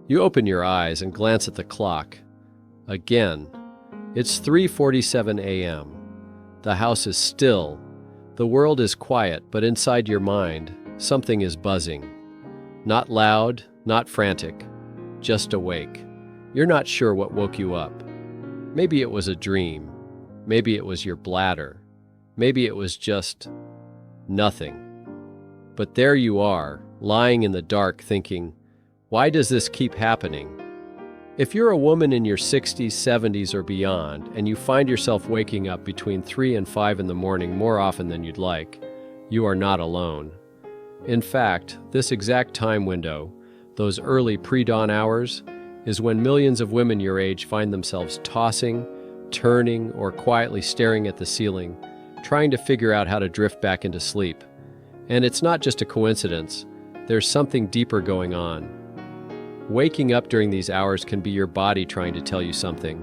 You open your eyes and glance at the clock. Again. It's 3:47 a.m. The house is still. The world is quiet, but inside your mind, something is buzzing. Not loud, not frantic, just awake. You're not sure what woke you up. Maybe it was a dream. Maybe it was your bladder. Maybe it was just nothing. But there you are, lying in the dark thinking, why does this keep happening? If you're a woman in your 60s, 70s, or beyond, and you find yourself waking up between 3 and 5 in the morning more often than you'd like, you are not alone. In fact, this exact time window, those early pre-dawn hours, is when millions of women your age find themselves tossing, turning, or quietly staring at the ceiling, trying to figure out how to drift back into sleep. And it's not just a coincidence. There's something deeper going on. Waking up during these hours can be your body trying to tell you something.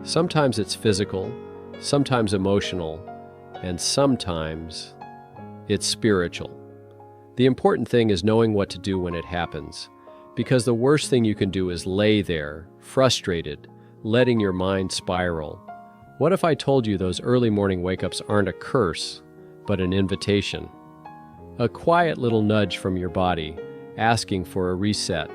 Sometimes it's physical, sometimes emotional, and sometimes it's spiritual. The important thing is knowing what to do when it happens, because the worst thing you can do is lay there, frustrated, letting your mind spiral. What if I told you those early morning wake-ups aren't a curse, but an invitation? A quiet little nudge from your body, asking for a reset.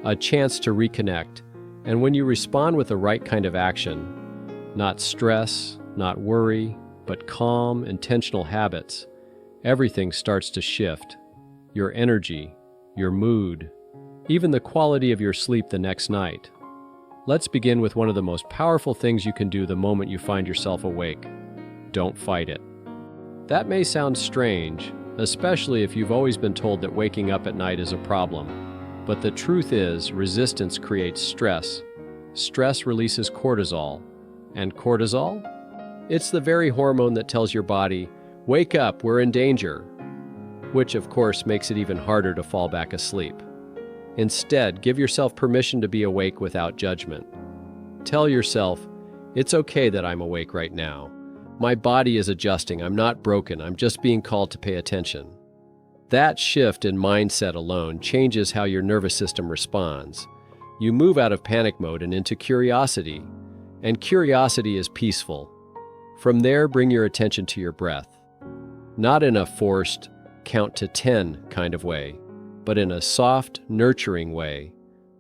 A chance to reconnect, and when you respond with the right kind of action, not stress, not worry, but calm, intentional habits, everything starts to shift. Your energy, your mood, even the quality of your sleep the next night. Let's begin with one of the most powerful things you can do the moment you find yourself awake. Don't fight it. That may sound strange, especially if you've always been told that waking up at night is a problem. But the truth is, resistance creates stress. Stress releases cortisol. And cortisol? It's the very hormone that tells your body, wake up, we're in danger. Which, of course, makes it even harder to fall back asleep. Instead, give yourself permission to be awake without judgment. Tell yourself, it's okay that I'm awake right now. My body is adjusting, I'm not broken, I'm just being called to pay attention. That shift in mindset alone changes how your nervous system responds. You move out of panic mode and into curiosity, and curiosity is peaceful. From there, bring your attention to your breath. Not in a forced, count to 10 kind of way, but in a soft, nurturing way,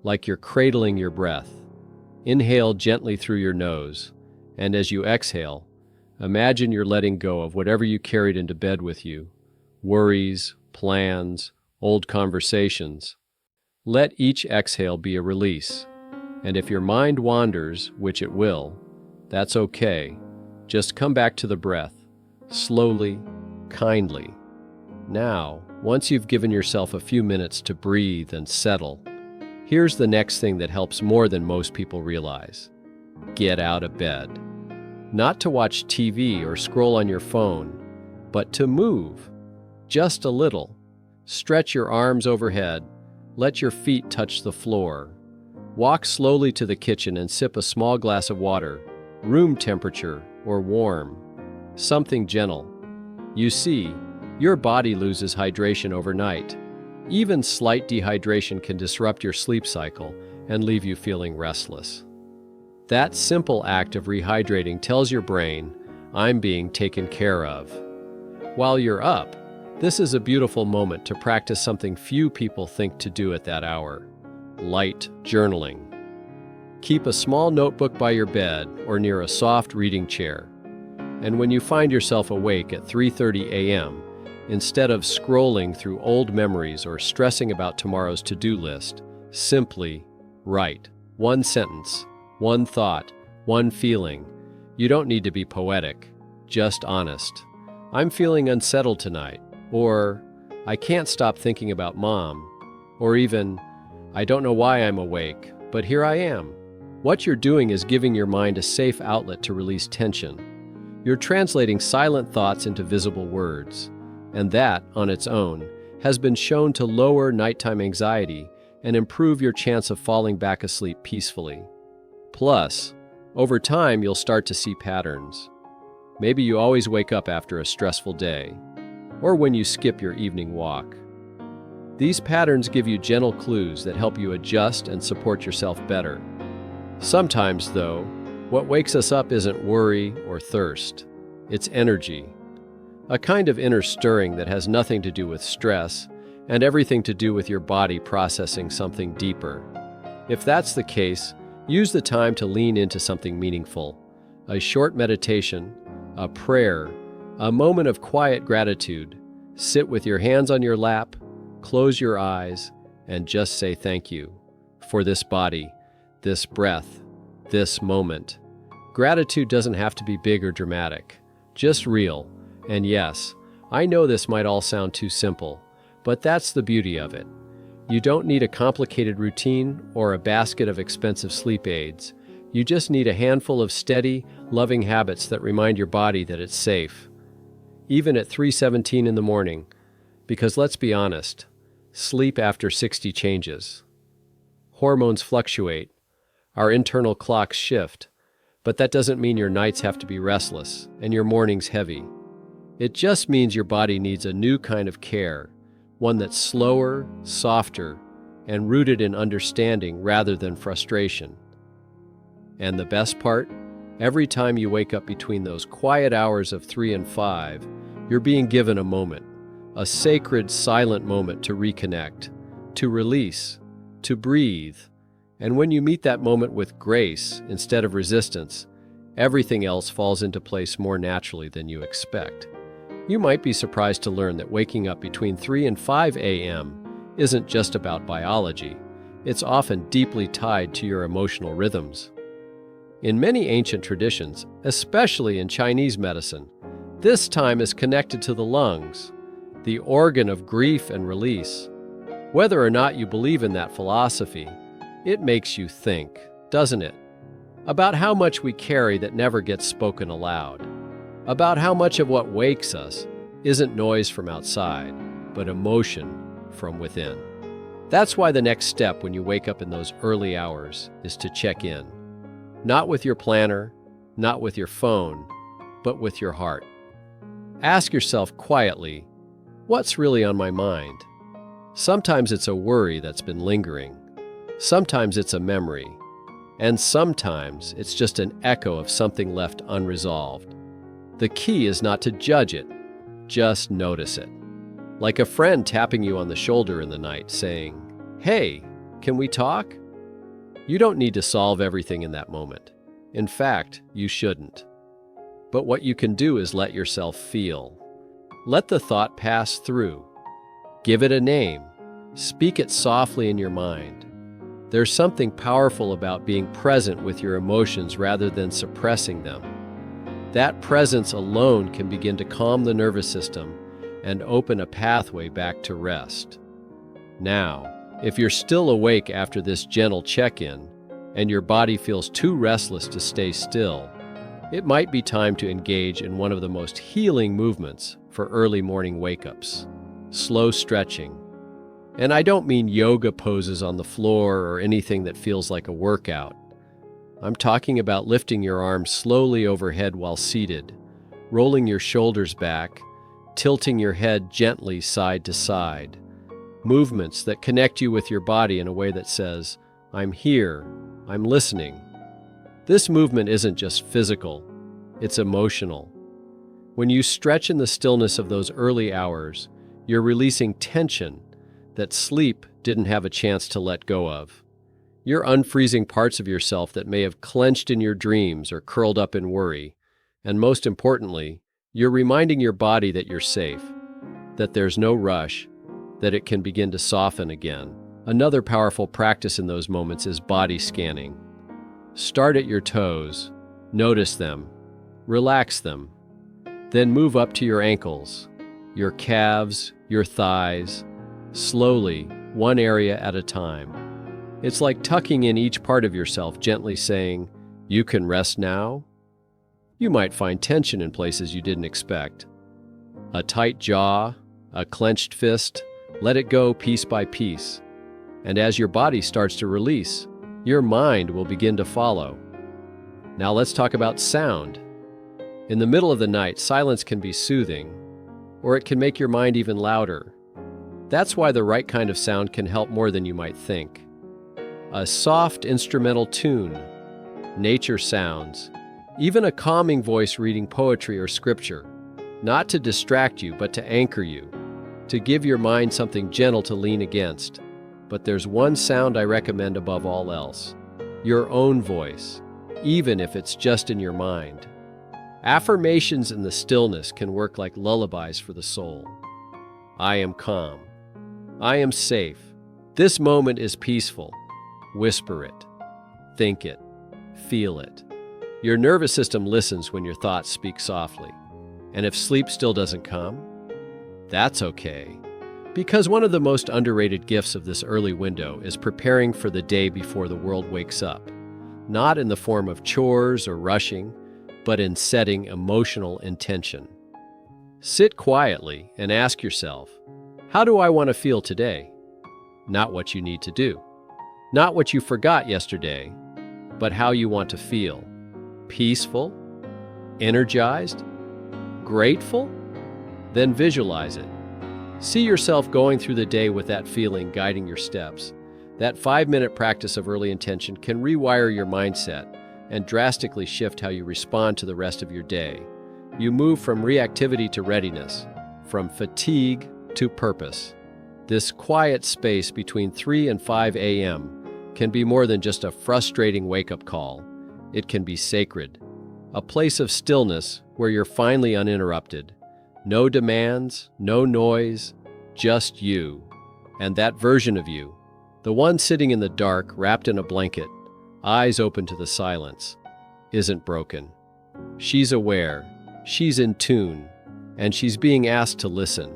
like you're cradling your breath. Inhale gently through your nose, and as you exhale, imagine you're letting go of whatever you carried into bed with you, worries, plans, old conversations. Let each exhale be a release. And if your mind wanders, which it will, that's okay. Just come back to the breath, slowly, kindly. Now, once you've given yourself a few minutes to breathe and settle, here's the next thing that helps more than most people realize. Get out of bed. Not to watch TV or scroll on your phone, but to move. Just a little. Stretch your arms overhead. Let your feet touch the floor. Walk slowly to the kitchen and sip a small glass of water, room temperature or warm. Something gentle. You see, your body loses hydration overnight. Even slight dehydration can disrupt your sleep cycle and leave you feeling restless. That simple act of rehydrating tells your brain, I'm being taken care of. While you're up, this is a beautiful moment to practice something few people think to do at that hour: light journaling. Keep a small notebook by your bed or near a soft reading chair. And when you find yourself awake at 3:30 a.m., instead of scrolling through old memories or stressing about tomorrow's to-do list, simply write one sentence, one thought, one feeling. You don't need to be poetic, just honest. I'm feeling unsettled tonight. Or, I can't stop thinking about Mom. Or even, I don't know why I'm awake, but here I am. What you're doing is giving your mind a safe outlet to release tension. You're translating silent thoughts into visible words. And that, on its own, has been shown to lower nighttime anxiety and improve your chance of falling back asleep peacefully. Plus, over time you'll start to see patterns. Maybe you always wake up after a stressful day, or when you skip your evening walk. These patterns give you gentle clues that help you adjust and support yourself better. Sometimes, though, what wakes us up isn't worry or thirst. It's energy. A kind of inner stirring that has nothing to do with stress and everything to do with your body processing something deeper. If that's the case, use the time to lean into something meaningful. A short meditation, a prayer, a moment of quiet gratitude. Sit with your hands on your lap, close your eyes, and just say thank you for this body, this breath, this moment. Gratitude doesn't have to be big or dramatic, just real. And yes, I know this might all sound too simple, but that's the beauty of it. You don't need a complicated routine or a basket of expensive sleep aids. You just need a handful of steady, loving habits that remind your body that it's safe. Even at 3:17 in the morning, because let's be honest, sleep after 60 changes. Hormones fluctuate, our internal clocks shift, but that doesn't mean your nights have to be restless and your mornings heavy. It just means your body needs a new kind of care, one that's slower, softer, and rooted in understanding rather than frustration. And the best part? Every time you wake up between those quiet hours of 3 and 5, you're being given a moment, a sacred, silent moment to reconnect, to release, to breathe. And when you meet that moment with grace instead of resistance, everything else falls into place more naturally than you expect. You might be surprised to learn that waking up between 3 and 5 a.m. isn't just about biology. It's often deeply tied to your emotional rhythms. In many ancient traditions, especially in Chinese medicine, this time is connected to the lungs, the organ of grief and release. Whether or not you believe in that philosophy, it makes you think, doesn't it? About how much we carry that never gets spoken aloud. About how much of what wakes us isn't noise from outside, but emotion from within. That's why the next step when you wake up in those early hours is to check in. Not with your planner, not with your phone, but with your heart. Ask yourself quietly, what's really on my mind? Sometimes it's a worry that's been lingering. Sometimes it's a memory. And sometimes it's just an echo of something left unresolved. The key is not to judge it, just notice it. Like a friend tapping you on the shoulder in the night saying, "Hey, can we talk?" You don't need to solve everything in that moment. In fact, you shouldn't. But what you can do is let yourself feel. Let the thought pass through. Give it a name. Speak it softly in your mind. There's something powerful about being present with your emotions rather than suppressing them. That presence alone can begin to calm the nervous system and open a pathway back to rest. Now, if you're still awake after this gentle check-in and your body feels too restless to stay still, it might be time to engage in one of the most healing movements for early morning wake-ups: slow stretching. And I don't mean yoga poses on the floor or anything that feels like a workout. I'm talking about lifting your arms slowly overhead while seated, rolling your shoulders back, tilting your head gently side to side. Movements that connect you with your body in a way that says, "I'm here, I'm listening." This movement isn't just physical, it's emotional. When you stretch in the stillness of those early hours, you're releasing tension that sleep didn't have a chance to let go of. You're unfreezing parts of yourself that may have clenched in your dreams or curled up in worry. And most importantly, you're reminding your body that you're safe, that there's no rush, that it can begin to soften again. Another powerful practice in those moments is body scanning. Start at your toes, notice them, relax them, then move up to your ankles, your calves, your thighs, slowly, one area at a time. It's like tucking in each part of yourself, gently saying, "You can rest now." You might find tension in places you didn't expect. A tight jaw, a clenched fist, let it go piece by piece. And as your body starts to release, your mind will begin to follow. Now let's talk about sound. In the middle of the night, silence can be soothing, or it can make your mind even louder. That's why the right kind of sound can help more than you might think. A soft instrumental tune, nature sounds, even a calming voice reading poetry or scripture, not to distract you but to anchor you, to give your mind something gentle to lean against. But there's one sound I recommend above all else: your own voice, even if it's just in your mind. Affirmations in the stillness can work like lullabies for the soul. I am calm. I am safe. This moment is peaceful. Whisper it. Think it. Feel it. Your nervous system listens when your thoughts speak softly. And if sleep still doesn't come, that's okay. Because one of the most underrated gifts of this early window is preparing for the day before the world wakes up. Not in the form of chores or rushing, but in setting emotional intention. Sit quietly and ask yourself, how do I want to feel today? Not what you need to do. Not what you forgot yesterday, but how you want to feel. Peaceful? Energized? Grateful? Then visualize it. See yourself going through the day with that feeling guiding your steps. That 5-minute practice of early intention can rewire your mindset and drastically shift how you respond to the rest of your day. You move from reactivity to readiness, from fatigue to purpose. This quiet space between 3 and 5 a.m. can be more than just a frustrating wake-up call. It can be sacred, a place of stillness where you're finally uninterrupted. No demands, no noise, just you. And that version of you, the one sitting in the dark, wrapped in a blanket, eyes open to the silence, isn't broken. She's aware, she's in tune, and she's being asked to listen.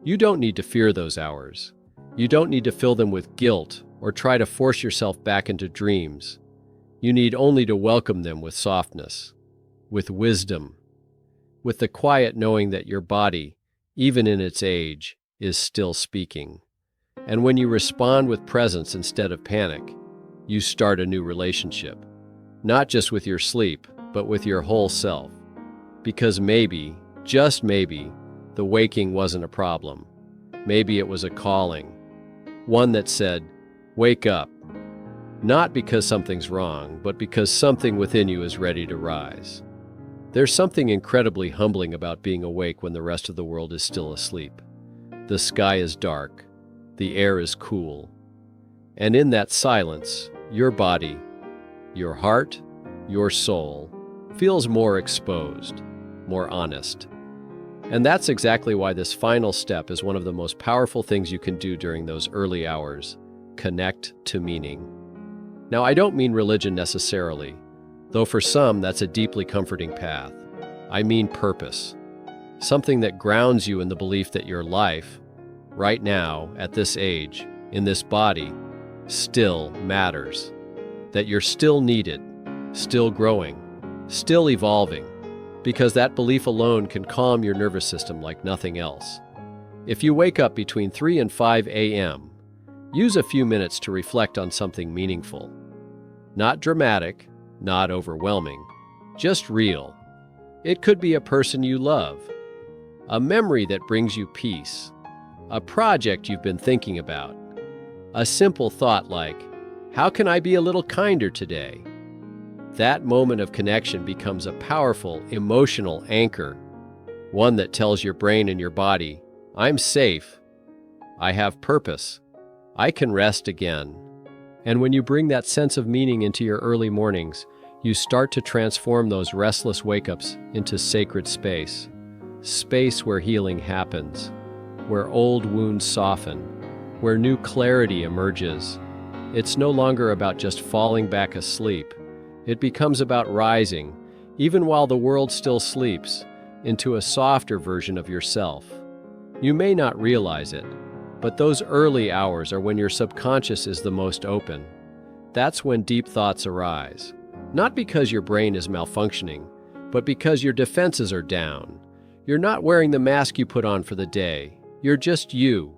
You don't need to fear those hours. You don't need to fill them with guilt or try to force yourself back into dreams. You need only to welcome them with softness, with wisdom, with the quiet knowing that your body, even in its age, is still speaking. And when you respond with presence instead of panic, you start a new relationship, not just with your sleep, but with your whole self. Because maybe, just maybe, the waking wasn't a problem. Maybe it was a calling, one that said, wake up, not because something's wrong, but because something within you is ready to rise. There's something incredibly humbling about being awake when the rest of the world is still asleep. The sky is dark, the air is cool, and in that silence, your body, your heart, your soul feels more exposed, more honest. And that's exactly why this final step is one of the most powerful things you can do during those early hours: connect to meaning. Now, I don't mean religion necessarily, though for some that's a deeply comforting path. I mean purpose, something that grounds you in the belief that your life, right now, at this age, in this body, still matters, that you're still needed, still growing, still evolving, because that belief alone can calm your nervous system like nothing else. If you wake up between 3 and 5 a.m., use a few minutes to reflect on something meaningful. Not dramatic, not overwhelming, just real. It could be a person you love, a memory that brings you peace, a project you've been thinking about, a simple thought like, how can I be a little kinder today? That moment of connection becomes a powerful emotional anchor, one that tells your brain and your body, I'm safe, I have purpose, I can rest again. And when you bring that sense of meaning into your early mornings, you start to transform those restless wake-ups into sacred space, space where healing happens, where old wounds soften, where new clarity emerges. It's no longer about just falling back asleep. It becomes about rising, even while the world still sleeps, into a softer version of yourself. You may not realize it, but those early hours are when your subconscious is the most open. That's when deep thoughts arise. Not because your brain is malfunctioning, but because your defenses are down. You're not wearing the mask you put on for the day. You're just you.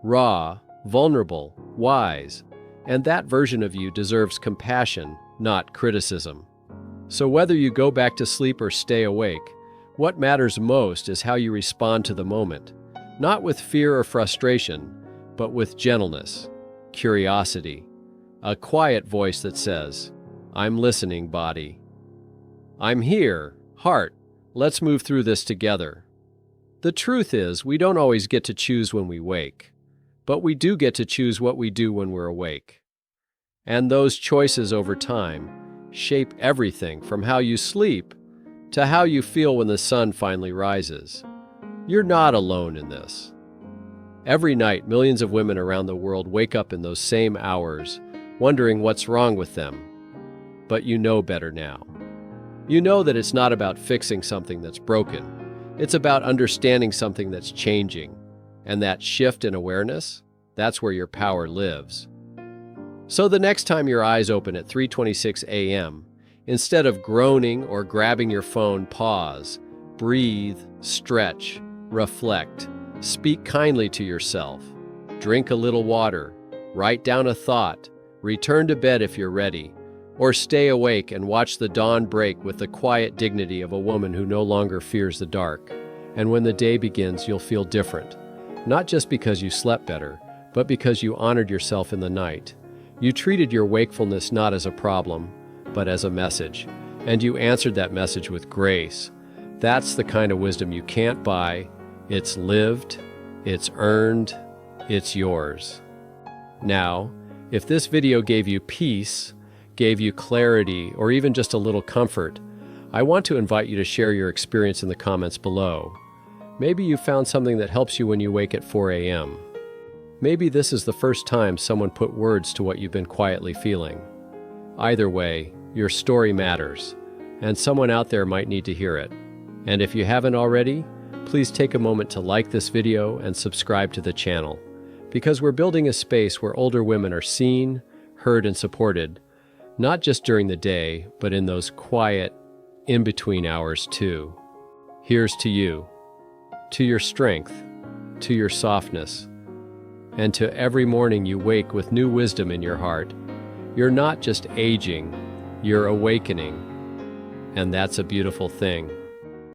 Raw, vulnerable, wise. And that version of you deserves compassion, not criticism. So whether you go back to sleep or stay awake, what matters most is how you respond to the moment. Not with fear or frustration, but with gentleness, curiosity, a quiet voice that says, "I'm listening, body. I'm here, heart. Let's move through this together." The truth is, we don't always get to choose when we wake, but we do get to choose what we do when we're awake. And those choices over time shape everything from how you sleep to how you feel when the sun finally rises. You're not alone in this. Every night, millions of women around the world wake up in those same hours, wondering what's wrong with them. But you know better now. You know that it's not about fixing something that's broken. It's about understanding something that's changing. And that shift in awareness, that's where your power lives. So the next time your eyes open at 3:26 a.m., instead of groaning or grabbing your phone, pause, breathe, stretch, reflect, speak kindly to yourself, drink a little water, write down a thought, return to bed if you're ready, or stay awake and watch the dawn break with the quiet dignity of a woman who no longer fears the dark. And when the day begins, you'll feel different, not just because you slept better, but because you honored yourself in the night. You treated your wakefulness not as a problem, but as a message, and you answered that message with grace. That's the kind of wisdom you can't buy. It's lived, it's earned, it's yours. Now, if this video gave you peace, gave you clarity, or even just a little comfort, I want to invite you to share your experience in the comments below. Maybe you found something that helps you when you wake at 4 a.m. Maybe this is the first time someone put words to what you've been quietly feeling. Either way, your story matters, and someone out there might need to hear it. And if you haven't already, please take a moment to like this video and subscribe to the channel, because we're building a space where older women are seen, heard, and supported, not just during the day, but in those quiet, in-between hours too. Here's to you, to your strength, to your softness, and to every morning you wake with new wisdom in your heart. You're not just aging, you're awakening, and that's a beautiful thing.